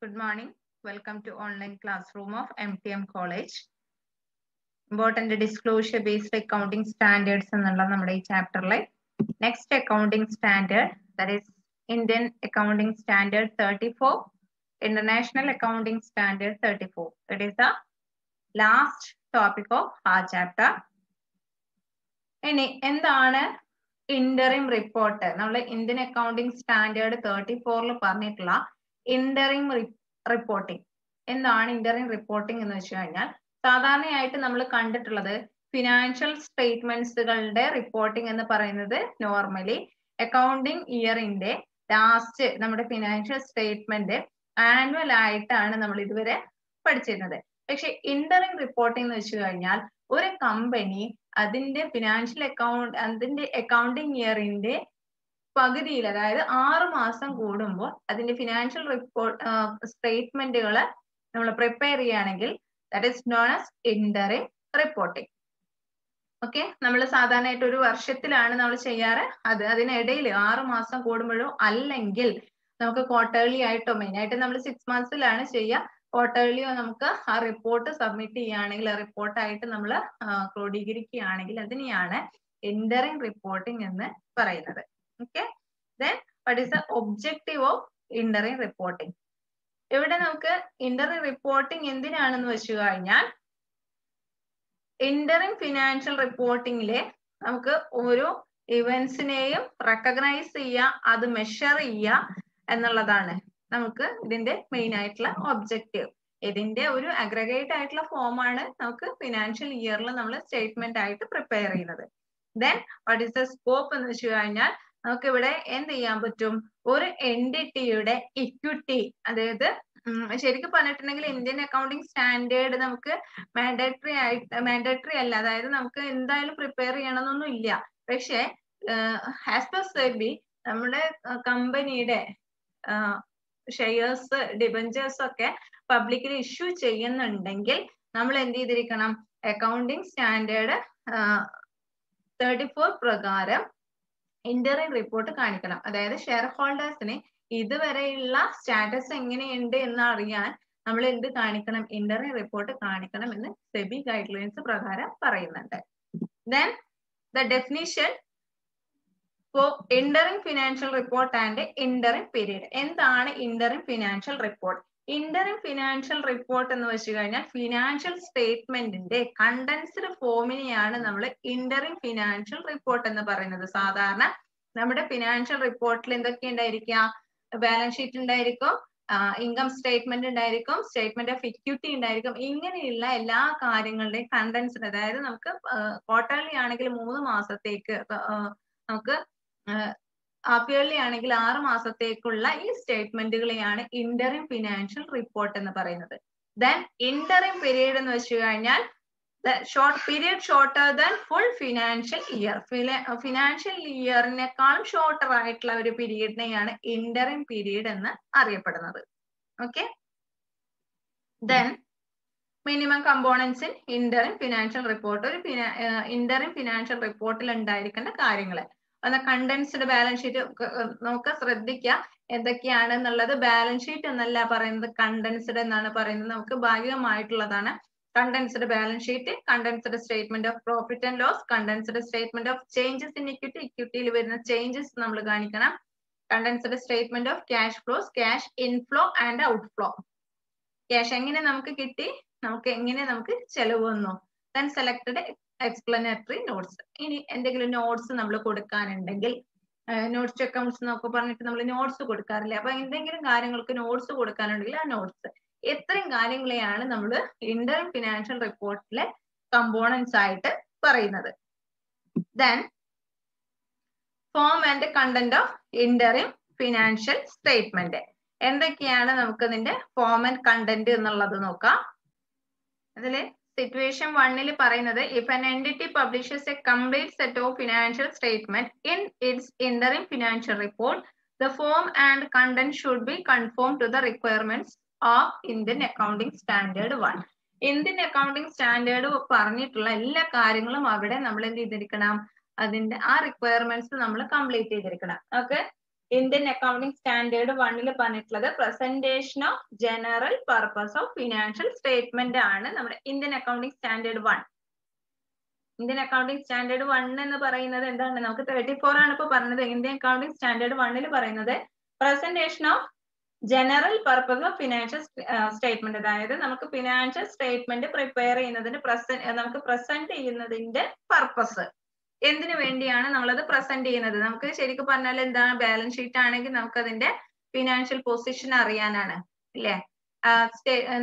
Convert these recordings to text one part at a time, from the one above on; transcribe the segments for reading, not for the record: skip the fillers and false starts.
Good morning. Welcome to online classroom of MTM College. Important disclosure based accounting standards എന്നുള്ള നമ്മുടെ ഈ ചാപ്റ്ററിലെ next accounting standard that is Indian Accounting Standard 34, International Accounting Standard 34. It is the last topic of our chapter. ഇനി എന്താണ് interim report? നമ്മൾ Indian accounting standard 34 പറഞ്ഞിട്ടുള്ള interim reporting. എന്താണ് interim reporting എന്ന് വെച്ച് കഴിഞ്ഞാൽ സാധാരണയായിട്ട് നമ്മൾ കണ്ടിട്ടുള്ളത് ഫിനാൻഷ്യൽ സ്റ്റേറ്റ്മെന്റ്സുകളുടെ റിപ്പോർട്ടിംഗ് എന്ന് പറയുന്നത് നോർമലി അക്കൗണ്ടിംഗ് ഇയറിന്റെ ലാസ്റ്റ് നമ്മുടെ ഫിനാൻഷ്യൽ സ്റ്റേറ്റ്മെന്റ് ആനുവൽ ആയിട്ടാണ് നമ്മൾ ഇതുവരെ പഠിച്ചിരുന്നത്. പക്ഷെ ഇന്ററിം റിപ്പോർട്ടിംഗ് എന്ന് വെച്ച് കഴിഞ്ഞാൽ ഒരു കമ്പനി അതിന്റെ ഫിനാൻഷ്യൽ അതിന്റെ അക്കൗണ്ടിംഗ് ഇയറിന്റെ പകുതിയിൽ, അതായത് 6 മാസം കൂടുമ്പോൾ അതിന്റെ ഫിനാൻഷ്യൽ സ്റ്റേറ്റ്മെന്റുകൾ നമ്മൾ പ്രിപ്പയർ ചെയ്യുകയാണെങ്കിൽ that is known as interim reporting. Okay, നമ്മൾ സാധാരണയായിട്ട് ഒരു വർഷത്തിലാണ് നമ്മൾ ചെയ്യാറ്. അതിനിടയിൽ 6 മാസം കൂടുമ്പോഴോ അല്ലെങ്കിൽ നമുക്ക് ക്വാർട്ടർലി ആയിട്ടോ, മെയിൻ ആയിട്ട് നമ്മൾ 6 മന്ത്സിലാണ് ചെയ്യുക. ക്വാർട്ടർലിയോ നമുക്ക് ആ റിപ്പോർട്ട് സബ്മിറ്റ് ചെയ്യുകയാണെങ്കിൽ, ആ റിപ്പോർട്ടായിട്ട് നമ്മൾ ക്രോഡീകരിക്കുകയാണെങ്കിൽ അതിനെയാണ് ഇന്ററിം റിപ്പോർട്ടിംഗ് എന്ന് പറയുന്നത്. Okay, then what is the objective of interim reporting? ഇവിടെ നമുക്ക് ഇന്ററിം റിപ്പോർട്ടിംഗ് എന്തിനാണെന്ന് വെച്ച് കഴിഞ്ഞാൽ ഇന്ററിം ഫിനാൻഷ്യൽ റിപ്പോർട്ടിംഗിലെ നമുക്ക് ഓരോ ഇവന്റ്സിനെയും റെക്കഗ്നൈസ് ചെയ്യുക, അത് മെഷർ ചെയ്യുക എന്നുള്ളതാണ് നമുക്ക് ഇതിന്റെ മെയിൻ ആയിട്ടുള്ള ഒബ്ജക്റ്റീവ്. ഇതിന്റെ ഒരു അഗ്രഗേറ്റ് ആയിട്ടുള്ള ഫോമാണ് നമുക്ക് ഫിനാൻഷ്യൽ ഇയറിൽ നമ്മൾ സ്റ്റേറ്റ്മെന്റ് ആയിട്ട് പ്രിപ്പയർ ചെയ്യുന്നത്. Then what is the scope എന്ന് വെച്ച് കഴിഞ്ഞാൽ നമുക്ക് ഇവിടെ എന്ത് ചെയ്യാൻ പറ്റും? ഒരു എൻറ്റിറ്റിയുടെ ഇക്വിറ്റി, അതായത് ശരിക്കും പറഞ്ഞിട്ടുണ്ടെങ്കിൽ ഇന്ത്യൻ അക്കൗണ്ടിംഗ് സ്റ്റാൻഡേർഡ് നമുക്ക് മാൻഡേറ്ററി അല്ല, അതായത് നമുക്ക് എന്തായാലും പ്രിപ്പയർ ചെയ്യണമെന്നൊന്നും ഇല്ല. പക്ഷെ ആസ് പെർ സെബി നമ്മുടെ കമ്പനിയുടെ ഷെയർസ്, ഡിബഞ്ചേഴ്സ് ഒക്കെ പബ്ലിക്കിൽ ഇഷ്യൂ ചെയ്യുന്നുണ്ടെങ്കിൽ നമ്മൾ എന്ത് ചെയ്തിരിക്കണം? അക്കൗണ്ടിംഗ് സ്റ്റാൻഡേർഡ് 34 പ്രകാരം ഇന്ററിം റിപ്പോർട്ട് കാണിക്കണം. അതായത് ഷെയർ ഹോൾഡേഴ്സിന് ഇതുവരെയുള്ള സ്റ്റാറ്റസ് എങ്ങനെയുണ്ട് എന്ന് അറിയാൻ നമ്മൾ എന്ത് കാണിക്കണം? ഇന്ററിം റിപ്പോർട്ട് കാണിക്കണം എന്ന് സെബി ഗൈഡ് ലൈൻസ് പ്രകാരം പറയുന്നുണ്ട്. Then the definition for interim financial report and interim period. എന്താണ് interim financial report? Interim financial report എന്ന് വെച്ച് കഴിഞ്ഞാൽ ഫിനാൻഷ്യൽ സ്റ്റേറ്റ്മെന്റിന്റെ കണ്ടൻസ്ഡ് ഫോമിനെയാണ് നമ്മൾ ഇന്ററിം ഫിനാൻഷ്യൽ റിപ്പോർട്ട് എന്ന് പറയുന്നത്. സാധാരണ നമ്മുടെ ഫിനാൻഷ്യൽ റിപ്പോർട്ടിൽ എന്തൊക്കെ ഉണ്ടായിരിക്കുക? ബാലൻസ് ഷീറ്റ് ഉണ്ടായിരിക്കും, ഇൻകം സ്റ്റേറ്റ്മെന്റ് ഉണ്ടായിരിക്കും, സ്റ്റേറ്റ്മെന്റ് ഓഫ് ഇക്വിറ്റി ഉണ്ടായിരിക്കും. ഇങ്ങനെയുള്ള എല്ലാ കാര്യങ്ങളുടെയും കണ്ടൻസ്ഡ്, അതായത് നമുക്ക് ക്വാർട്ടർലി ആണെങ്കിൽ 3 മാസത്തേക്ക്, നമുക്ക് ഹാഫ് ഇയർലി ആണെങ്കിൽ 6 മാസത്തേക്കുള്ള ഈ സ്റ്റേറ്റ്മെന്റുകളെയാണ് ഇന്ററിം ഫിനാൻഷ്യൽ റിപ്പോർട്ട് എന്ന് പറയുന്നത്. ദെൻ ഇന്ററിം പീരീഡ് എന്ന് വെച്ച് കഴിഞ്ഞാൽ period shorter than full financial year. Financial ഇയറിനേക്കാളും ഷോർട്ടർ ആയിട്ടുള്ള ഒരു പീരീഡിനെയാണ് ഇന്ററിം പീരീഡ് എന്ന് അറിയപ്പെടുന്നത്. Okay, then minimum components in interim financial report. ഒരു ഇന്ററിം ഫിനാൻഷ്യൽ റിപ്പോർട്ടിൽ ഉണ്ടായിരിക്കേണ്ട കാര്യങ്ങൾ കണ്ടൻസ്ഡ് ബാലൻസ് ഷീറ്റ് നമുക്ക് ശ്രദ്ധിക്കുക എന്തൊക്കെയാണെന്നുള്ളത്. ബാലൻസ് ഷീറ്റ് എന്നല്ല പറയുന്നത്, കണ്ടൻസ്ഡ് എന്നാണ് പറയുന്നത്. നമുക്ക് ഭാഗികമായിട്ടുള്ളതാണ് condensed balance sheet, condensed statement of profit and loss, condensed statement of changes in equity, ഇക്വിറ്റിയിൽ വരുന്ന ചേഞ്ചസ് നമ്മൾ കാണിക്കണം, condensed statement of cash flows, cash inflow and outflow, cash എങ്ങനെ നമുക്ക് കിട്ടി, നമുക്ക് എങ്ങനെ നമുക്ക് ചെലവ് വന്നു. Then selected explanatory notes. ഇനി എന്തെങ്കിലും നോട്ട്സ് നമ്മൾ കൊടുക്കാനുണ്ടെങ്കിൽ, നോട്ട്സ് അക്കൗണ്ട്സ് എന്നൊക്കെ പറഞ്ഞിട്ട് നമ്മൾ നോട്ട്സ് കൊടുക്കാറില്ല. അപ്പൊ എന്തെങ്കിലും കാര്യങ്ങൾക്ക് നോട്ട്സ് കൊടുക്കാനുണ്ടെങ്കിൽ ആ നോട്ട്സ്, എത്രയും കാര്യങ്ങളെയാണ് നമ്മൾ ഇന്ററിം ഫിനാൻഷ്യൽ റിപ്പോർട്ടിലെ കമ്പോണൻസ് ആയിട്ട് പറയുന്നത്. Then form and content of interim financial statement. എന്തൊക്കെയാണ് നമുക്ക് ഇതിന്റെ ഫോം ആൻഡ് കണ്ടന്റ് എന്നുള്ളത് നോക്കാം. അതില് സിറ്റുവേഷൻ 1 പറയുന്നത് if an entity publishes a complete set of financial statement in its interim financial report, the form and content should be conform to the requirements of Indian Accounting Standard 1. Indian accounting standard പറഞ്ഞിട്ടുള്ള എല്ലാ കാര്യങ്ങളും അവിടെ നമ്മൾ എന്ത് ചെയ്തിരിക്കണം? അതിന്റെ ആ requirements നമ്മൾ കംപ്ലീറ്റ് ചെയ്തിരിക്കണം. ഓക്കെ, ഇന്ത്യൻ അക്കൗണ്ടിംഗ് സ്റ്റാൻഡേർഡ് 1 പറഞ്ഞിട്ടുള്ളത് presentation of general purpose of financial statement ആണ് നമ്മുടെ Indian accounting standard 1. Indian accounting standard 1 എന്ന് പറയുന്നത് എന്താണ്? നമുക്ക് 34 ആണ് ഇപ്പൊ പറഞ്ഞത്. ഇന്ത്യൻ അക്കൗണ്ടിംഗ് സ്റ്റാൻഡേർഡ് 1 പറയുന്നത് presentation of general purpose of financial statement, അതായത് നമുക്ക് ഫിനാൻഷ്യൽ സ്റ്റേറ്റ്മെന്റ് പ്രിപ്പയർ ചെയ്യുന്നതിന് നമുക്ക് പ്രസന്റ് ചെയ്യുന്നതിന്റെ പർപ്പസ്, എന്തിനു വേണ്ടിയാണ് നമ്മളത് പ്രസന്റ് ചെയ്യുന്നത്? നമുക്ക് ശരിക്കും പറഞ്ഞാൽ എന്താണ്? ബാലൻസ് ഷീറ്റ് ആണെങ്കിൽ നമുക്ക് അതിന്റെ ഫിനാൻഷ്യൽ പൊസിഷൻ അറിയാനാണ്, ഇല്ലേ?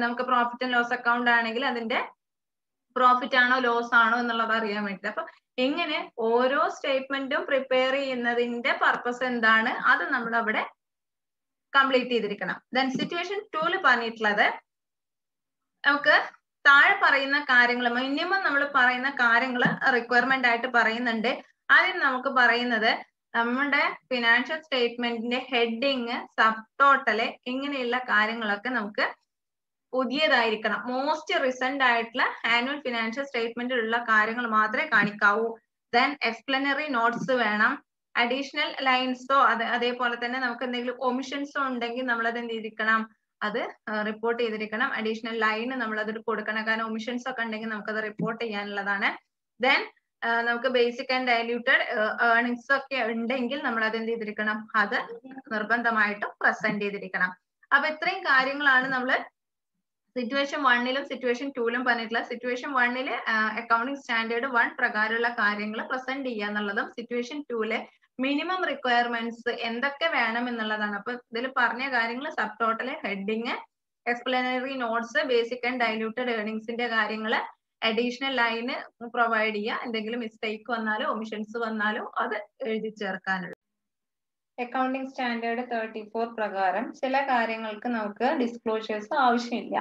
നമുക്ക് പ്രോഫിറ്റ് ആൻഡ് ലോസ് അക്കൗണ്ട് ആണെങ്കിൽ അതിന്റെ പ്രോഫിറ്റ് ആണോ ലോസ് ആണോ എന്നുള്ളത് അറിയാൻ വേണ്ടിട്ട്. അപ്പൊ എങ്ങനെ ഓരോ സ്റ്റേറ്റ്മെന്റും പ്രിപ്പയർ ചെയ്യുന്നതിന്റെ പർപ്പസ് എന്താണ്, അത് നമ്മൾ അവിടെ കംപ്ലീറ്റ് ചെയ്തിരിക്കണം. ദെൻ സിറ്റുവേഷൻ 2 പറഞ്ഞിട്ടുള്ളത് നമുക്ക് താഴെ പറയുന്ന കാര്യങ്ങൾ, മിനിമം നമ്മൾ പറയുന്ന കാര്യങ്ങൾ റിക്വയർമെന്റ് ആയിട്ട് പറയുന്നുണ്ട്. ആദ്യം നമുക്ക് പറയുന്നത് നമ്മുടെ ഫിനാൻഷ്യൽ സ്റ്റേറ്റ്മെന്റിന്റെ ഹെഡിങ്, സബ് ടോട്ടല്, ഇങ്ങനെയുള്ള കാര്യങ്ങളൊക്കെ നമുക്ക് പുതിയതായിരിക്കണം. മോസ്റ്റ് റീസെന്റ് ആയിട്ടുള്ള ആനുവൽ ഫിനാൻഷ്യൽ സ്റ്റേറ്റ്മെന്റിലുള്ള കാര്യങ്ങൾ മാത്രമേ കാണിക്കാവൂ. ദെൻ എക്സ്പ്ലനറി നോട്ട്സ് വേണം. അഡീഷണൽ ലൈൻസോ അതേപോലെ തന്നെ നമുക്ക് എന്തെങ്കിലും ഒമിഷൻസോ ഉണ്ടെങ്കിൽ നമ്മൾ അത് എന്ത് ചെയ്തിരിക്കണം? അത് റിപ്പോർട്ട് ചെയ്തിരിക്കണം. അഡീഷണൽ ലൈൻ നമ്മൾ അതിൽ കൊടുക്കണം. കാരണം ഒമിഷൻസ് ഒക്കെ ഉണ്ടെങ്കിൽ നമുക്കത് റിപ്പോർട്ട് ചെയ്യാനുള്ളതാണ്. ദെൻ നമുക്ക് ബേസിക് ആൻഡ് ഡൈല്യൂട്ടഡ് ഏർണിങ്സ് ഒക്കെ ഉണ്ടെങ്കിൽ നമ്മൾ അത് എന്ത് ചെയ്തിരിക്കണം? അത് നിർബന്ധമായിട്ടും പ്രസന്റ് ചെയ്തിരിക്കണം. അപ്പൊ ഇത്രയും കാര്യങ്ങളാണ് നമ്മൾ സിറ്റുവേഷൻ 1 സിറ്റുവേഷൻ 2 പറഞ്ഞിട്ടുള്ള. സിറ്റുവേഷൻ 1 അക്കൗണ്ടിംഗ് സ്റ്റാൻഡേർഡ് 1 പ്രകാരമുള്ള കാര്യങ്ങൾ പ്രസന്റ് ചെയ്യുക എന്നുള്ളതും, സിറ്റുവേഷൻ 2 മിനിമം റിക്വയർമെന്റ്സ് എന്തൊക്കെ വേണം എന്നുള്ളതാണ്. അപ്പൊ ഇതിൽ പറഞ്ഞ കാര്യങ്ങൾ sub total, heading, explanatory notes, basic and diluted ഏർണിങ്സിന്റെ കാര്യങ്ങൾ, അഡീഷണൽ ലൈന് പ്രൊവൈഡ് ചെയ്യുക, എന്തെങ്കിലും മിസ്റ്റേക്ക് വന്നാലോ ഒമിഷൻസ് വന്നാലോ അത് എഴുതി ചേർക്കാനുള്ള. അക്കൗണ്ടിംഗ് സ്റ്റാൻഡേർഡ് 34 പ്രകാരം ചില കാര്യങ്ങൾക്ക് നമുക്ക് ഡിസ്ക്ലോഷേഴ്സ് ആവശ്യമില്ല.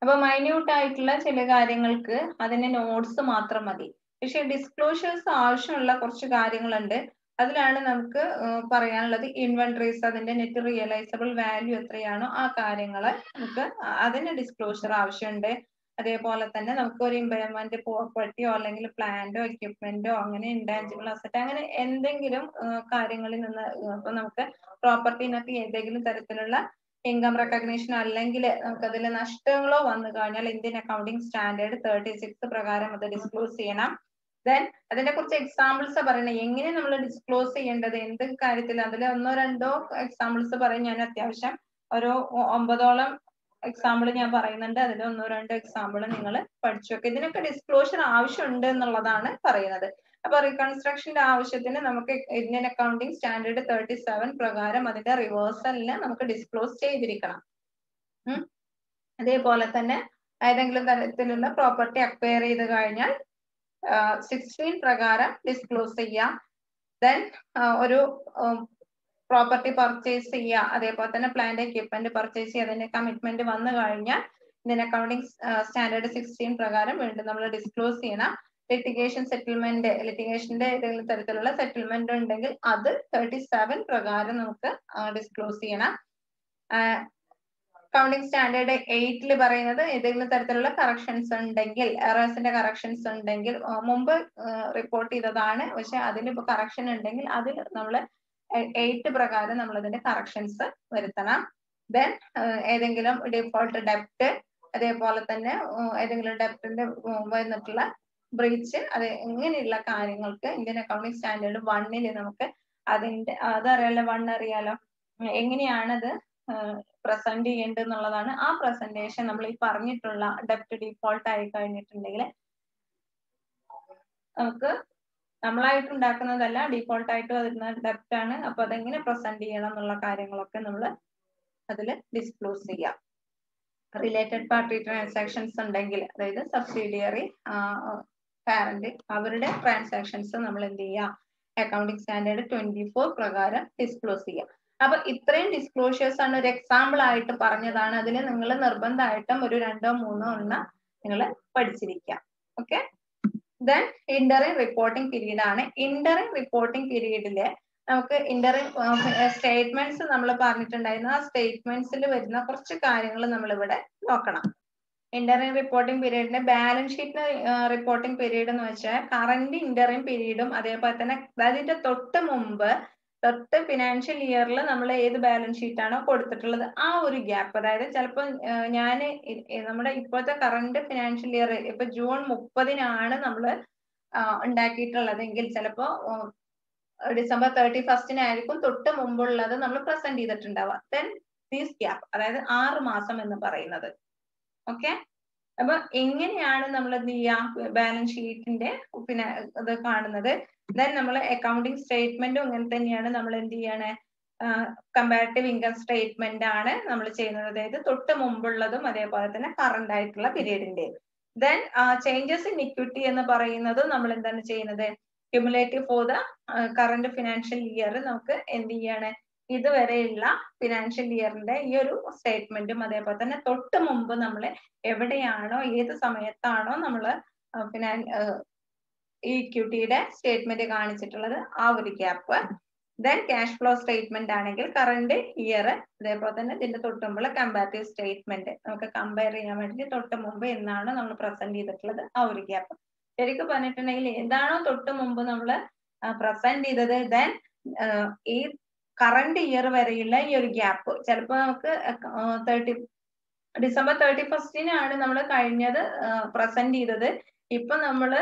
അപ്പൊ മൈന്യൂട്ട് ആയിട്ടുള്ള ചില കാര്യങ്ങൾക്ക് അതിന്റെ നോട്ട്സ് മാത്രം മതി. പക്ഷെ ഡിസ്ക്ലോഷേഴ്സ് ആവശ്യമുള്ള കുറച്ച് കാര്യങ്ങളുണ്ട്. അതിലാണ് നമുക്ക് പറയാനുള്ളത് ഇൻവെന്ററീസ്, അതിന്റെ നെറ്റ് റിയലൈസബിൾ വാല്യൂ എത്രയാണോ ആ കാര്യങ്ങള് നമുക്ക് അതിന് ഡിസ്ക്ലോഷർ ആവശ്യമുണ്ട്. അതേപോലെ തന്നെ നമുക്ക് ഒരു ഇമ്പയർമെന്റ് പ്രോപ്പർട്ടിയോ അല്ലെങ്കിൽ പ്ലാന്റോ എക്യുപ്മെന്റോ അങ്ങനെ ഇൻടാഞ്ചിബിൾ അസറ്റ് അങ്ങനെ എന്തെങ്കിലും കാര്യങ്ങളിൽ നിന്ന് ഇപ്പൊ നമുക്ക് പ്രോപ്പർട്ടിനൊക്കെ ഏതെങ്കിലും തരത്തിലുള്ള ഇൻകം റെക്കഗ്നീഷൻ അല്ലെങ്കിൽ നമുക്ക് അതിൽ നഷ്ടങ്ങളോ വന്നു കഴിഞ്ഞാൽ ഇന്ത്യൻ അക്കൗണ്ടിംഗ് സ്റ്റാൻഡേർഡ് 36 പ്രകാരം അത് ഡിസ്ക്ലോസ് ചെയ്യണം. ദെൻ അതിനെ കുറിച്ച് എക്സാമ്പിൾസ് പറയണം. എങ്ങനെ നമ്മൾ ഡിസ്ക്ലോസ് ചെയ്യേണ്ടത്, എന്ത് കാര്യത്തിൽ, അതിൽ 1-2 എക്സാമ്പിൾസ് പറയും. ഞാൻ അത്യാവശ്യം ഒരു 9ഓളം എക്സാമ്പിൾ ഞാൻ പറയുന്നുണ്ട്. അതിൽ 1-2 എക്സാമ്പിൾ നിങ്ങൾ പഠിച്ചു വെക്കുക. ഇതിനൊക്കെ ഡിസ്ക്ലോഷർ ആവശ്യമുണ്ട് എന്നുള്ളതാണ് പറയുന്നത്. അപ്പൊ റീകൺസ്ട്രക്ഷന്റെ ആവശ്യത്തിന് നമുക്ക് ഇന്ത്യൻ അക്കൗണ്ടിംഗ് സ്റ്റാൻഡേർഡ് 37 പ്രകാരം അതിന്റെ റിവേഴ്സലിന് നമുക്ക് ഡിസ്ക്ലോസ് ചെയ്തിരിക്കണം. അതേപോലെ തന്നെ ഏതെങ്കിലും തരത്തിലുള്ള പ്രോപ്പർട്ടി അക്വയർ ചെയ്ത് കഴിഞ്ഞാൽ 16 പ്രകാരം ഡിസ്ക്ലോസ് ചെയ്യാം. ദെൻ ഒരു പ്രോപ്പർട്ടി പർച്ചേസ് ചെയ്യുക, അതേപോലെ തന്നെ പ്ലാന്റ് എക്യുപ്മെന്റ് പർച്ചേസ് ചെയ്യുക, അതിന്റെ കമ്മിറ്റ്മെന്റ് വന്നു കഴിഞ്ഞാൽ ഇന്ത്യൻ അക്കൗണ്ടിംഗ് സ്റ്റാൻഡേർഡ് 16 പ്രകാരം വീണ്ടും നമ്മൾ ഡിസ്ക്ലോസ് ചെയ്യണം. ലിറ്റിഗേഷൻ സെറ്റിൽമെന്റ്, ലിറ്റിഗേഷന്റെ ഏതെങ്കിലും തരത്തിലുള്ള സെറ്റിൽമെന്റ് ഉണ്ടെങ്കിൽ അത് 37 പ്രകാരം നമുക്ക് ഡിസ്ക്ലോസ് ചെയ്യണം. അക്കൗണ്ടിംഗ് സ്റ്റാൻഡേർഡ് 8 പറയുന്നത് ഏതെങ്കിലും തരത്തിലുള്ള കറക്ഷൻസ് ഉണ്ടെങ്കിൽ, എറേഴ്സിന്റെ കറക്ഷൻസ് ഉണ്ടെങ്കിൽ മുമ്പ് റിപ്പോർട്ട് ചെയ്തതാണ്, പക്ഷെ അതിലിപ്പോ കറക്ഷൻ ഉണ്ടെങ്കിൽ അതിൽ നമ്മൾ 8 പ്രകാരം നമ്മൾ അതിന്റെ കറക്ഷൻസ് വരുത്തണം. ദെൻ ഏതെങ്കിലും ഡിഫോൾട്ട് ഡെപ്റ്റ്, അതേപോലെ തന്നെ ഏതെങ്കിലും ഡെപ്റ്റിന്റെ വന്നിട്ടുള്ള ബ്രീച്ച്, അത് ഇങ്ങനെയുള്ള കാര്യങ്ങൾക്ക് ഇന്ത്യൻ അക്കൗണ്ടിംഗ് സ്റ്റാൻഡേർഡ് 1 നമുക്ക് അതിന്റെ അതറിയാലോ, 1 അറിയാലോ എങ്ങനെയാണത് പ്രസന്റ് ചെയ്യേണ്ടത് എന്നുള്ളതാണ്. ആ പ്രസന്റേഷൻ നമ്മൾ ഈ പറഞ്ഞിട്ടുള്ള ഡെപ്റ്റ് ഡിഫോൾട്ട് ആയി കഴിഞ്ഞിട്ടുണ്ടെങ്കിൽ നമുക്ക് നമ്മളായിട്ട് ഉണ്ടാക്കുന്നതല്ല, ഡിഫോൾട്ട് ആയിട്ട് വരുന്ന ഡെപ്റ്റ് ആണ്. അപ്പൊ അതെങ്ങനെ പ്രസന്റ് ചെയ്യണം എന്നുള്ള കാര്യങ്ങളൊക്കെ നമ്മൾ അതിൽ ഡിസ്ക്ലോസ് ചെയ്യാം. റിലേറ്റഡ് പാർട്ടി ട്രാൻസാക്ഷൻസ് ഉണ്ടെങ്കിൽ, അതായത് സബ്സിഡിയറി, പാരന്റ്, അവരുടെ ട്രാൻസാക്ഷൻസ് നമ്മൾ എന്ത് ചെയ്യുക, അക്കൗണ്ടിംഗ് സ്റ്റാൻഡേർഡ് 24 പ്രകാരം ഡിസ്ക്ലോസ് ചെയ്യാം. അപ്പൊ ഇത്രയും ഡിസ്ക്ലോഷേഴ്സ് ആണ് ഒരു എക്സാമ്പിൾ ആയിട്ട് പറഞ്ഞതാണ്. അതിൽ നിങ്ങൾ നിർബന്ധമായിട്ടും ഒരു 2-3 എണ്ണം നിങ്ങൾ പഠിച്ചിരിക്കാം. Okay. Then interim reporting period ആണ്. ഇന്ററിം റിപ്പോർട്ടിംഗ് പീരീഡില് നമുക്ക് ഇന്ററിം സ്റ്റേറ്റ്മെന്റ്സ് നമ്മൾ പറഞ്ഞിട്ടുണ്ടായിരുന്നു. ആ സ്റ്റേറ്റ്മെന്റ്സിൽ വരുന്ന കുറച്ച് കാര്യങ്ങൾ നമ്മൾ ഇവിടെ നോക്കണം. ഇന്ററിം റിപ്പോർട്ടിംഗ് പീരീഡിന്റെ ബാലൻസ് ഷീറ്റ് റിപ്പോർട്ടിംഗ് പീരീഡ് എന്ന് വെച്ചാൽ കറന്റ് ഇന്ററിം പീരീഡും അതേപോലെ തന്നെ അതിന്റെ തൊട്ട് മുമ്പ് തൊട്ട് ഫിനാൻഷ്യൽ ഇയറിൽ നമ്മൾ ഏത് ബാലൻസ് ഷീറ്റ് ആണോ കൊടുത്തിട്ടുള്ളത് ആ ഒരു ഗ്യാപ്പ്, അതായത് ചിലപ്പോൾ ഞാൻ നമ്മുടെ ഇപ്പോഴത്തെ കറണ്ട് ഫിനാൻഷ്യൽ ഇയർ ഇപ്പൊ ജൂൺ 30-നാണ് നമ്മൾ ഉണ്ടാക്കിയിട്ടുള്ളതെങ്കിൽ ചിലപ്പോ ഡിസംബർ 31-നായിരിക്കും തൊട്ട് മുമ്പുള്ളത് നമ്മൾ പ്രസന്റ് ചെയ്തിട്ടുണ്ടാവുക. ദെൻ ദീസ് ഗ്യാപ്പ്, അതായത് 6 മാസം എന്ന് പറയുന്നത്. ഓക്കെ, അപ്പൊ എങ്ങനെയാണ് നമ്മൾ എന്ത് ചെയ്യുക ബാലൻസ് ഷീറ്റിന്റെ പിന്നെ ഇത് കാണുന്നത്. ദെൻ നമ്മൾ അക്കൗണ്ടിങ് സ്റ്റേറ്റ്മെന്റും അങ്ങനെ തന്നെയാണ്. നമ്മൾ എന്ത് ചെയ്യാണ്, കമ്പാരിറ്റീവ് ഇൻകം സ്റ്റേറ്റ്മെന്റ് ആണ് നമ്മൾ ചെയ്യുന്നത്, അതായത് തൊട്ട് മുമ്പുള്ളതും അതേപോലെ തന്നെ കറണ്ട് ആയിട്ടുള്ള പീരീഡിന്റെ. ദെൻ ചേഞ്ചസ് ഇൻ ഇക്വിറ്റി എന്ന് പറയുന്നത് നമ്മൾ എന്താണ് ചെയ്യുന്നത്, cumulative for the current financial year നമുക്ക് എന്ത് ചെയ്യാണ്, ഇതുവരെയുള്ള ഫിനാൻഷ്യൽ ഇയറിന്റെ ഈ ഒരു സ്റ്റേറ്റ്മെന്റും അതേപോലെ തന്നെ തൊട്ട് മുമ്പ് നമ്മൾ എവിടെയാണോ ഏത് സമയത്താണോ നമ്മൾ ഈ ഇക്വിറ്റിയുടെ സ്റ്റേറ്റ്മെന്റ് കാണിച്ചിട്ടുള്ളത് ആ ഒരു gap. Then cash flow statement ആണെങ്കിൽ കറണ്ട് ഇയർ, അതേപോലെ തന്നെ ഇതിന്റെ തൊട്ട് മുമ്പുള്ള കമ്പാരിറ്റീവ് സ്റ്റേറ്റ്മെന്റ് നമുക്ക് കമ്പയർ ചെയ്യാൻ വേണ്ടി തൊട്ട് മുമ്പ് എന്നാണ് നമ്മൾ പ്രസന്റ് ചെയ്തിട്ടുള്ളത് ആ ഒരു ഗ്യാപ്പ്. ശരിക്കും പറഞ്ഞിട്ടുണ്ടെങ്കിൽ എന്താണോ തൊട്ട് മുമ്പ് നമ്മൾ പ്രസന്റ് ചെയ്തത്, ദെൻ ഈ കറണ്ട് ഇയർ വരെയുള്ള ഈ ഒരു ഗ്യാപ്പ് ചിലപ്പോൾ നമുക്ക് ഡിസംബർ 31-നാണ് നമ്മൾ കഴിഞ്ഞത് പ്രസന്റ് ചെയ്തത്. ഇപ്പൊ നമ്മള്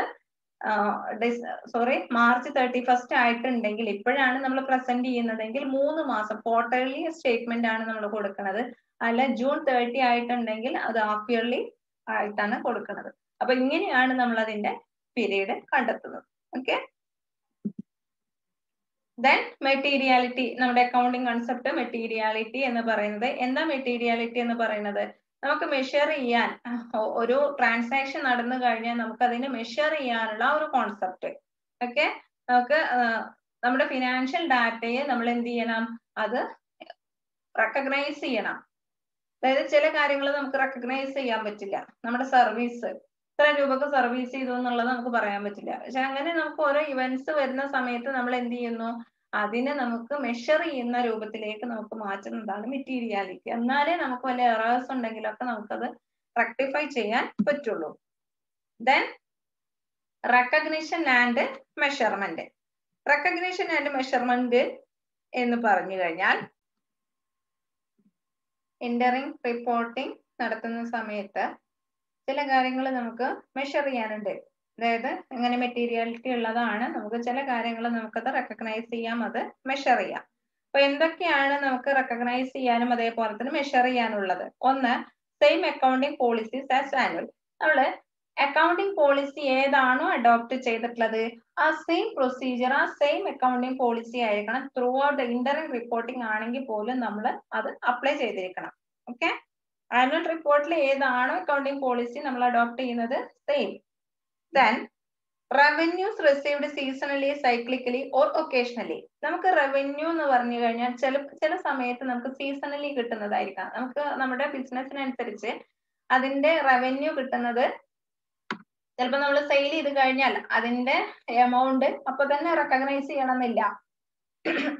മാർച്ച് 31 ആയിട്ടുണ്ടെങ്കിൽ ഇപ്പോഴാണ് നമ്മൾ പ്രസന്റ് ചെയ്യുന്നതെങ്കിൽ 3 മാസം ക്വാർട്ടർലി സ്റ്റേറ്റ്മെന്റ് ആണ് നമ്മൾ കൊടുക്കുന്നത്. അല്ല ജൂൺ 30 ആയിട്ടുണ്ടെങ്കിൽ അത് ഹാഫ് ഇയർലി ആയിട്ടാണ് കൊടുക്കുന്നത്. അപ്പൊ ഇങ്ങനെയാണ് നമ്മൾ അതിന്റെ പീരീഡ് കണ്ടെത്തുന്നത്. ഓക്കെ, ദെൻ മെറ്റീരിയാലിറ്റി, നമ്മുടെ അക്കൗണ്ടിങ് കൺസെപ്റ്റ് മെറ്റീരിയാലിറ്റി എന്ന് പറയുന്നത് എന്താ? മെറ്റീരിയാലിറ്റി എന്ന് പറയുന്നത് നമുക്ക് മെഷർ ചെയ്യാൻ, ഒരു ട്രാൻസാക്ഷൻ നടന്നു കഴിഞ്ഞാൽ നമുക്ക് അതിനെ മെഷർ ചെയ്യാനുള്ള ഒരു കോൺസെപ്റ്റ്. ഓക്കെ, നമുക്ക് നമ്മുടെ ഫിനാൻഷ്യൽ ഡാറ്റയെ നമ്മൾ എന്ത് ചെയ്യണം, അത് റെക്കഗ്നൈസ് ചെയ്യണം. അതായത് ചില കാര്യങ്ങൾ നമുക്ക് റെക്കഗ്നൈസ് ചെയ്യാൻ പറ്റില്ല. നമ്മുടെ സർവീസ് ഇത്ര രൂപക്ക് സർവീസ് ചെയ്തു എന്നുള്ളത് നമുക്ക് പറയാൻ പറ്റില്ല. പക്ഷെ അങ്ങനെ നമുക്ക് ഓരോ ഇവന്റ്സ് വരുന്ന സമയത്ത് നമ്മൾ എന്ത് ചെയ്യുന്നു, അതിനെ നമുക്ക് മെഷർ ചെയ്യുന്ന രൂപത്തിലേക്ക് നമുക്ക് മാറ്റുന്നതാണ് മെറ്റീരിയാലിറ്റി. എന്നാലേ നമുക്ക് വല്ല എറേഴ്സ് ഉണ്ടെങ്കിലൊക്കെ നമുക്കത് റെക്ടിഫൈ ചെയ്യാൻ പറ്റുള്ളൂ. Then recognition and measurement. Recognition and measurement എന്ന് പറഞ്ഞു കഴിഞ്ഞാൽ ഇന്ററിംഗ് റിപ്പോർട്ടിംഗ് നടത്തുന്ന സമയത്ത് ചില കാര്യങ്ങൾ നമുക്ക് മെഷർ ചെയ്യാനുണ്ട്. അതായത് എങ്ങനെ മെറ്റീരിയാലിറ്റി ഉള്ളതാണ്, നമുക്ക് ചില കാര്യങ്ങൾ നമുക്കത് റെക്കഗ്നൈസ് ചെയ്യാം, അത് മെഷർ ചെയ്യാം. അപ്പൊ എന്തൊക്കെയാണ് നമുക്ക് റെക്കഗ്നൈസ് ചെയ്യാനും അതേപോലെ തന്നെ മെഷർ ചെയ്യാനുള്ളത്? ഒന്ന്, same accounting policies as annual. നമ്മള് അക്കൗണ്ടിങ് പോളിസി ഏതാണോ അഡോപ്റ്റ് ചെയ്തിട്ടുള്ളത് ആ സെയിം പ്രൊസീജിയർ, ആ സെയിം അക്കൗണ്ടിങ് പോളിസി ആയിരിക്കണം ത്രൂ ഔട്ട്. ഇന്ററിംഗ് റിപ്പോർട്ടിംഗ് ആണെങ്കിൽ പോലും നമ്മൾ അത് അപ്ലൈ ചെയ്തിരിക്കണം. ഓക്കെ, ആനുവൽ റിപ്പോർട്ടിൽ ഏതാണോ അക്കൗണ്ടിങ് പോളിസി നമ്മൾ അഡോപ്റ്റ് ചെയ്യുന്നത് same. Then revenues received seasonally, cyclically or occasionally. നമുക്ക് റവന്യൂ എന്ന് പറഞ്ഞു കഴിഞ്ഞാൽ ചില സമയത്ത് നമുക്ക് സീസണലി കിട്ടുന്നതായിരിക്കാം. നമുക്ക് നമ്മുടെ ബിസിനസ്സിനനുസരിച്ച് അതിന്റെ റവന്യൂ കിട്ടുന്നത് ചിലപ്പോൾ നമ്മൾ സെയിൽ ചെയ്ത് കഴിഞ്ഞാൽ അതിന്റെ എമൗണ്ട് അപ്പൊ തന്നെ റെക്കഗ്നൈസ് ചെയ്യണമെന്നില്ല,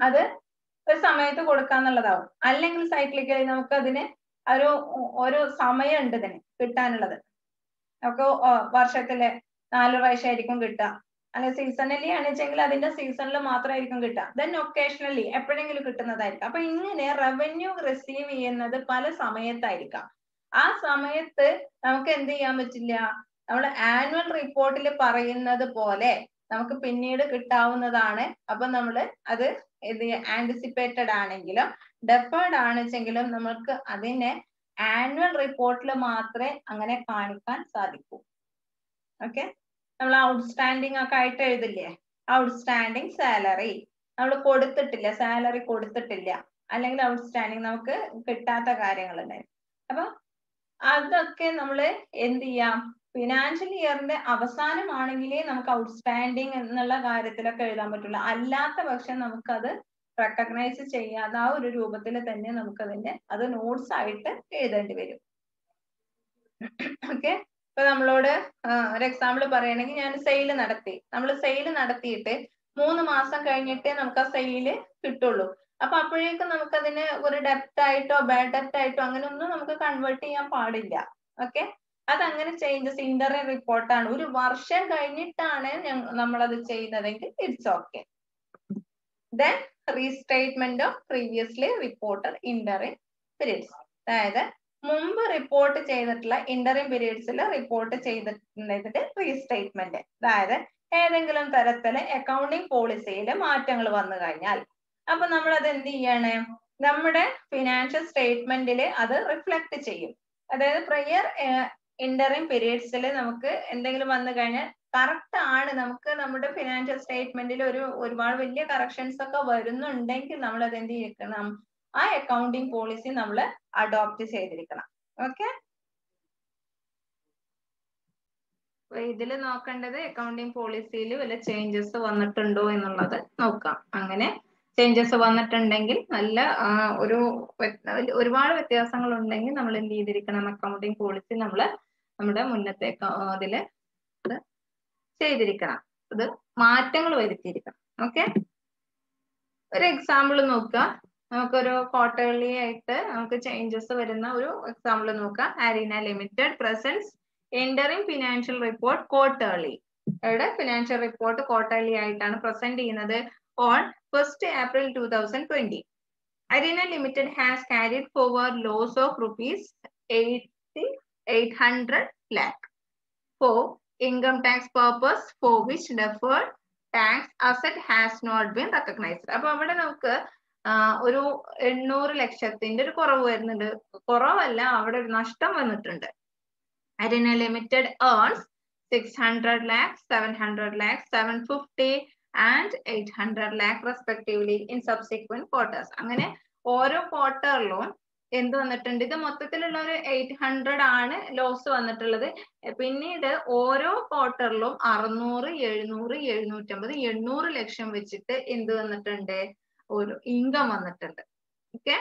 അത് ഒരു സമയത്ത് കൊടുക്കാന്നുള്ളതാവും. അല്ലെങ്കിൽ സൈക്ലിക്കലി നമുക്ക് അതിന് ഒരു സമയം ഉണ്ട് ഇതിന് കിട്ടാനുള്ളത്. നമുക്ക് വർഷത്തില് 4 പ്രാവശ്യം ആയിരിക്കും കിട്ടുക. അല്ലെങ്കിൽ സീസണലി ആണെച്ചെങ്കിൽ അതിന്റെ സീസണിൽ മാത്രമായിരിക്കും കിട്ടുക. ദെൻ ഒക്കേഷണലി എപ്പോഴെങ്കിലും കിട്ടുന്നതായിരിക്കും. അപ്പൊ ഇങ്ങനെ റവന്യൂ റിസീവ് ചെയ്യുന്നത് പല സമയത്തായിരിക്കാം. ആ സമയത്ത് നമുക്ക് എന്ത് ചെയ്യാൻ പറ്റില്ല, നമ്മൾ ആനുവൽ റിപ്പോർട്ടിൽ പറയുന്നത് പോലെ നമുക്ക് പിന്നീട് കിട്ടാവുന്നതാണ്. അപ്പൊ നമ്മൾ അത് ആന്റിസിപ്പേറ്റഡ് ആണെങ്കിലും ഡെഫേർഡ് ആണെച്ചെങ്കിലും നമുക്ക് അതിനെ ആനുവൽ റിപ്പോർട്ടിൽ മാത്രമേ അങ്ങനെ കാണിക്കാൻ സാധിക്കൂ. ഓക്കെ, നമ്മൾ ഔട്ട്സ്റ്റാൻഡിങ് ഒക്കെ ആയിട്ട് എഴുതില്ലേ, ഔട്ട്സ്റ്റാൻഡിങ് സാലറി നമ്മൾ കൊടുത്തിട്ടില്ല, സാലറി കൊടുത്തിട്ടില്ല, അല്ലെങ്കിൽ ഔട്ട്സ്റ്റാൻഡിങ് നമുക്ക് കിട്ടാത്ത കാര്യങ്ങളുണ്ടായി. അപ്പൊ അതൊക്കെ നമ്മൾ എന്ത് ചെയ്യാം, ഫിനാൻഷ്യൽ ഇയറിന്റെ അവസാനമാണെങ്കിലേ നമുക്ക് ഔട്ട്സ്റ്റാൻഡിങ് എന്നുള്ള കാര്യത്തിലൊക്കെ എഴുതാൻ പറ്റുള്ളൂ. അല്ലാത്ത പക്ഷം നമുക്കത് റെക്കഗ്നൈസ് ചെയ്യാതെ ആ ഒരു രൂപത്തിൽ തന്നെ നമുക്കതിന്റെ അത് നോട്ട്സ് ആയിട്ട് എഴുതേണ്ടി വരും. ഓക്കെ, ഇപ്പൊ നമ്മളോട് ഒരു എക്സാമ്പിൾ പറയുകയാണെങ്കിൽ ഞാൻ സെയിൽ നടത്തി, നമ്മൾ സെയിൽ നടത്തിയിട്ട് 3 മാസം കഴിഞ്ഞിട്ടേ നമുക്ക് ആ സെയില് കിട്ടുള്ളൂ. അപ്പൊ അപ്പോഴേക്കും നമുക്കതിന് ഒരു ഡെപ്റ്റ് ആയിട്ടോ ബാഡ് ഡെപ്റ്റ് ആയിട്ടോ അങ്ങനെ ഒന്നും നമുക്ക് കൺവേർട്ട് ചെയ്യാൻ പാടില്ല. ഓക്കെ, അതങ്ങനെ ചേഞ്ചസ് ഇന്ററിം റിപ്പോർട്ടാണ്. ഒരു വർഷം കഴിഞ്ഞിട്ടാണ് നമ്മളത് ചെയ്യുന്നതെങ്കിൽ it's okay. then restatement of previously reported interim periods. അതായത് മുമ്പ് റിപ്പോർട്ട് ചെയ്തിട്ടുള്ള ഇന്ററിം പീരീഡ്സിൽ റിപ്പോർട്ട് ചെയ്തിട്ടുണ്ടതിന്റെ റീസ്റ്റേറ്റ്മെന്റ്. അതായത് ഏതെങ്കിലും തരത്തില് അക്കൗണ്ടിങ് പോളിസിയിൽ മാറ്റങ്ങൾ വന്നു കഴിഞ്ഞാൽ അപ്പൊ നമ്മൾ അത് എന്ത് ചെയ്യാണ്, നമ്മുടെ ഫിനാൻഷ്യൽ സ്റ്റേറ്റ്മെന്റിൽ അത് റിഫ്ലക്ട് ചെയ്യും. അതായത് പ്രയർ ഇന്ററിം പീരീഡ്സിൽ നമുക്ക് എന്തെങ്കിലും വന്നു കഴിഞ്ഞാൽ കറക്റ്റ് ആണ്, നമുക്ക് നമ്മുടെ ഫിനാൻഷ്യൽ സ്റ്റേറ്റ്മെന്റിൽ ഒരുപാട് വലിയ കറക്ഷൻസ് ഒക്കെ വരുന്നുണ്ടെങ്കിൽ നമ്മൾ അത് എന്ത് ചെയ്യണം, ആ അക്കൗണ്ടിങ് പോളിസി നമ്മൾ അഡോപ്റ്റ് ചെയ്തിരിക്കണം. ഓക്കെ, ഇതിൽ നോക്കേണ്ടത് അക്കൗണ്ടിങ് പോളിസിയിൽ വല്ല ചേഞ്ചസ് വന്നിട്ടുണ്ടോ എന്നുള്ളത് നോക്കാം. അങ്ങനെ ചേഞ്ചസ് വന്നിട്ടുണ്ടെങ്കിൽ നല്ല ഒരുപാട് വ്യത്യാസങ്ങൾ ഉണ്ടെങ്കിൽ നമ്മൾ എന്ത് ചെയ്തിരിക്കണം, അക്കൗണ്ടിങ് പോളിസി നമ്മൾ നമ്മുടെ മുന്നത്തെ അതില് ചെയ്തിരിക്കണം, അത് മാറ്റങ്ങൾ വരുത്തിയിരിക്കണം. ഓക്കെ, ഒരു എക്സാമ്പിൾ നോക്കുക. നമുക്കൊരു ക്വാർട്ടർലി ആയിട്ട് നമുക്ക് ചേഞ്ചസ് വരുന്ന ഒരു എക്സാമ്പിൾ നോക്കാം. Arena limited presents interim financial report quarterly. ഇവിടെ ഫിനാൻഷ്യൽ റിപ്പോർട്ട് ക്വാർട്ടർലി ആയിട്ടാണ് പ്രസന്റ് ചെയ്യുന്നത്. On 1st April 2020 Arena limited has carried forward loss of ₹800 lakh for income tax purpose for which deferred tax asset has not been recognized. അപ്പൊ അവിടെ നമുക്ക് ഒരു 800 ലക്ഷത്തിന്റെ ഒരു കുറവ് വരുന്നുണ്ട്. കുറവല്ല, അവിടെ ഒരു നഷ്ടം വന്നിട്ടുണ്ട്. Arena limited earns 600 lakhs, 700 lakhs, 750 and 800 lakh respectively in subsequent quarters. അങ്ങനെ ഓരോ ക്വാർട്ടറിലും എന്ത് വന്നിട്ടുണ്ട്, ഇത് മൊത്തത്തിലുള്ള ഒരു 800 ആണ് ലോസ് വന്നിട്ടുള്ളത്. പിന്നീട് ഓരോ ക്വാർട്ടറിലും 600, 700, 750, 800 ലക്ഷം വെച്ചിട്ട് എന്ത് വന്നിട്ടുണ്ട്, ഒരു ഇൻകം വന്നിട്ടുണ്ട്. ഓക്കെ,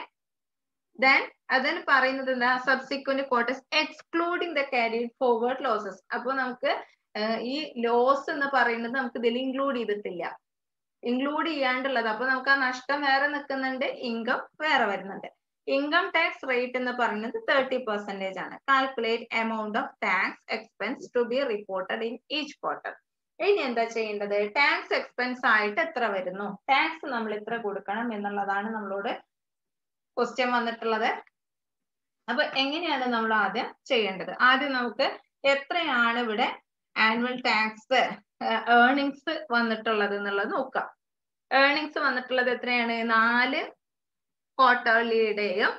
ദെൻ അതിന് പറയുന്നത് എന്താ, subsequent quarters excluding the carried forward losses. അപ്പൊ നമുക്ക് ഈ ലോസ് എന്ന് പറയുന്നത് നമുക്ക് ഇതിൽ ഇൻക്ലൂഡ് ചെയ്തിട്ടില്ല, ഇൻക്ലൂഡ് ചെയ്യാണ്ടുള്ളത്. അപ്പൊ നമുക്ക് ആ നഷ്ടം വേറെ നിൽക്കുന്നുണ്ട്, ഇൻകം വേറെ വരുന്നുണ്ട്. ഇൻകം ടാക്സ് റേറ്റ് എന്ന് പറയുന്നത് 30% ആണ്. Calculate amount of tax expense to be reported in each quarter. ഇനി എന്താ ചെയ്യേണ്ടത്, ടാക്സ് എക്സ്പെൻസ് ആയിട്ട് എത്ര വരുന്നു, ടാക്സ് നമ്മൾ എത്ര കൊടുക്കണം എന്നുള്ളതാണ് നമ്മളോട് ക്വസ്റ്റ്യൻ വന്നിട്ടുള്ളത്. അപ്പൊ എങ്ങനെയാണ് നമ്മൾ ആദ്യം ചെയ്യേണ്ടത്, ആദ്യം നമുക്ക് എത്രയാണ് ഇവിടെ ആനുവൽ ടാക്സ് ഏർണിങ്സ് വന്നിട്ടുള്ളത് എന്നുള്ളത് നോക്കാം. ഏർണിങ്സ് വന്നിട്ടുള്ളത് എത്രയാണ്, 4 ക്വാർട്ടർലിയുടെയും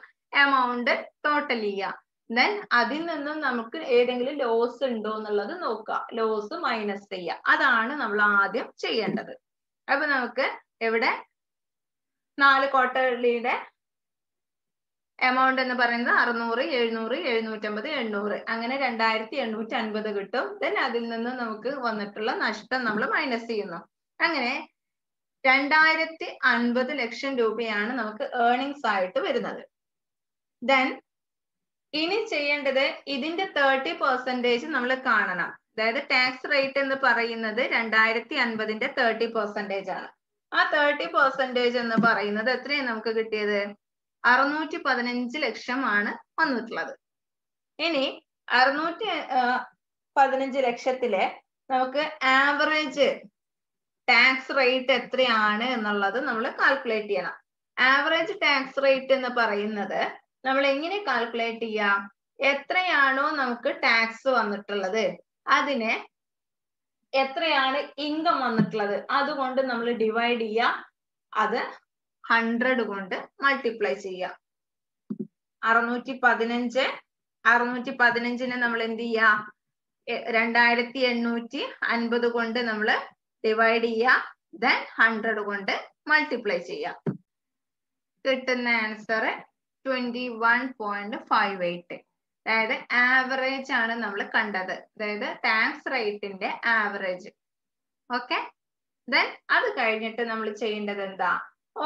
എമൗണ്ട് ടോട്ടൽ ചെയ്യാം. ദെൻ അതിൽ നിന്നും നമുക്ക് ഏതെങ്കിലും ലോസ് ഉണ്ടോ എന്നുള്ളത് നോക്കുക, ലോസ് മൈനസ് ചെയ്യുക. അതാണ് നമ്മൾ ആദ്യം ചെയ്യേണ്ടത്. അപ്പൊ നമുക്ക് ഇവിടെ 4 ക്വാർട്ടർലിയുടെ എമൗണ്ട് എന്ന് പറയുന്നത് 600, 700, 750, 800, അങ്ങനെ 2850 കിട്ടും. ദെൻ അതിൽ നിന്ന് നമുക്ക് വന്നിട്ടുള്ള നഷ്ടം നമ്മൾ മൈനസ് ചെയ്യുന്നു. അങ്ങനെ 2050 ലക്ഷം രൂപയാണ് നമുക്ക് ഏർണിങ്സ് ആയിട്ട് വരുന്നത്. ദെൻ ഇനി ചെയ്യേണ്ടത് ഇതിന്റെ 30% നമ്മൾ കാണണം. അതായത് ടാക്സ് റേറ്റ് എന്ന് പറയുന്നത് 2050ന്റെ 30% ആണ്. ആ 30% എന്ന് പറയുന്നത് എത്രയാണ് നമുക്ക് കിട്ടിയത്, 615 ലക്ഷമാണ് വന്നിട്ടുള്ളത്. ഇനി 615 ലക്ഷത്തിലെ നമുക്ക് ആവറേജ് ടാക്സ് റേറ്റ് എത്രയാണ് എന്നുള്ളത് നമ്മൾ കാൽക്കുലേറ്റ് ചെയ്യണം. ആവറേജ് ടാക്സ് റേറ്റ് എന്ന് പറയുന്നത് നമ്മൾ എങ്ങനെ കാൽക്കുലേറ്റ് ചെയ്യാം, എത്രയാണോ നമുക്ക് ടാക്സ് വന്നിട്ടുള്ളത് അതിനെ എത്രയാണ് ഇൻകം വന്നിട്ടുള്ളത് അതുകൊണ്ട് നമ്മൾ ഡിവൈഡ് ചെയ്യുക, അത് 100 കൊണ്ട് മൾട്ടിപ്ലൈ ചെയ്യാം. 615നെ നമ്മൾ എന്ത് ചെയ്യാ, 2850 കൊണ്ട് നമ്മൾ ഡിവൈഡ് ചെയ്യുക, ദെൻ 100 കൊണ്ട് മൾട്ടിപ്ലൈ ചെയ്യാം. കിട്ടുന്ന ആൻസർ 21.58. അതായത് ആവറേജ് ആണ് നമ്മൾ കണ്ടത്, അതായത് ടാക്സ് റേറ്റിന്റെ ആവറേജ്. ഓക്കെ, ദെൻ അത് കഴിഞ്ഞിട്ട് നമ്മൾ ചെയ്യേണ്ടത് എന്താ,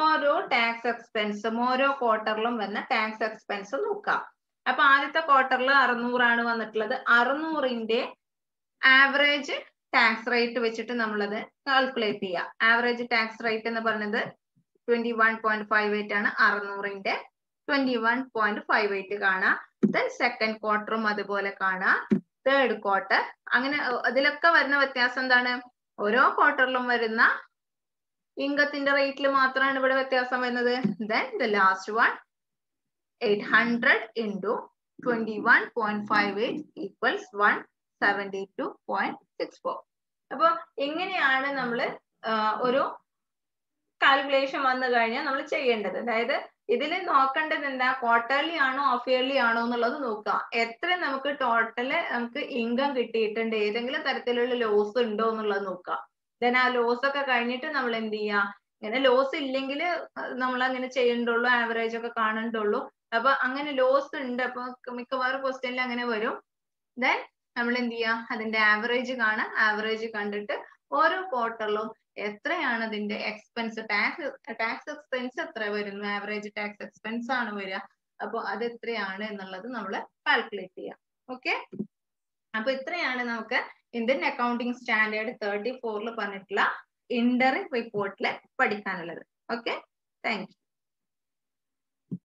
ഓരോ ടാക്സ് എക്സ്പെൻസും ഓരോ ക്വാർട്ടറിലും വരുന്ന ടാക്സ് എക്സ്പെൻസ് നോക്കാം. അപ്പൊ ആദ്യത്തെ ക്വാർട്ടറിൽ 600 ആണ് വന്നിട്ടുള്ളത്. 600ന്റെ ആവറേജ് ടാക്സ് റേറ്റ് വെച്ചിട്ട് നമ്മളത് കാൽക്കുലേറ്റ് ചെയ്യുക. ആവറേജ് ടാക്സ് റേറ്റ് എന്ന് പറയുന്നത് 21.58 ആണ്. 600ന്റെ 21.58 കാണാം. ദെൻ സെക്കൻഡ് ക്വാർട്ടറും അതുപോലെ കാണാം, തേർഡ് ക്വാർട്ടർ. അങ്ങനെ അതിലൊക്കെ വരുന്ന വ്യത്യാസം എന്താണ്, ഓരോ ക്വാർട്ടറിലും വരുന്ന ഇൻകത്തിന്റെ റേറ്റിൽ മാത്രമാണ് ഇവിടെ വ്യത്യാസം വരുന്നത്. Then the last one 800 into 21.58 equals 172.64. അപ്പൊ എങ്ങനെയാണ് നമ്മൾ ഒരു കാൽക്കുലേഷൻ വന്നു കഴിഞ്ഞാൽ നമ്മൾ ചെയ്യേണ്ടത്? അതായത് ഇതിൽ നോക്കേണ്ടത് എന്താ, ക്വാർട്ടർലി ആണോ ഹാഫ് ഇയർലി ആണോ എന്നുള്ളത് നോക്കുക. എത്ര നമുക്ക് ടോട്ടല് നമുക്ക് ഇൻകം കിട്ടിയിട്ടുണ്ട്, ഏതെങ്കിലും തരത്തിലുള്ള ലോസ് ഉണ്ടോ എന്നുള്ളത് നോക്കുക. ദെൻ ആ ലോസ് ഒക്കെ കഴിഞ്ഞിട്ട് നമ്മൾ എന്ത് ചെയ്യുക, ഇങ്ങനെ ലോസ് ഇല്ലെങ്കിൽ നമ്മൾ അങ്ങനെ ചെയ്യണ്ടുള്ളൂ, ആവറേജ് ഒക്കെ കാണണ്ടുള്ളൂ. അപ്പൊ അങ്ങനെ ലോസ് ഉണ്ട്, അപ്പൊ മിക്കവാറും ക്വസ്റ്റ്യനിൽ അങ്ങനെ വരും. ദെൻ നമ്മൾ എന്ത് ചെയ്യുക, അതിന്റെ ആവറേജ് കാണാം. ആവറേജ് കണ്ടിട്ട് ഓരോ ക്വാർട്ടറിലും എത്രയാണ് അതിന്റെ എക്സ്പെൻസ്, ടാക്സ് എക്സ്പെൻസ് എത്ര വരുന്നു, ആവറേജ് ടാക്സ് എക്സ്പെൻസ് ആണ് വരിക. അപ്പൊ അത് എത്രയാണ് എന്നുള്ളത് നമ്മൾ കാൽക്കുലേറ്റ് ചെയ്യാം. ഓക്കെ, അപ്പൊ ഇത്രയാണ് നമുക്ക് ഇന്ത്യൻ അക്കൗണ്ടിങ് സ്റ്റാൻഡേർഡ് 34 പറഞ്ഞിട്ടുള്ള ഇന്ററിം റിപ്പോർട്ടിൽ പഠിക്കാനുള്ളത്. Okay, thank you.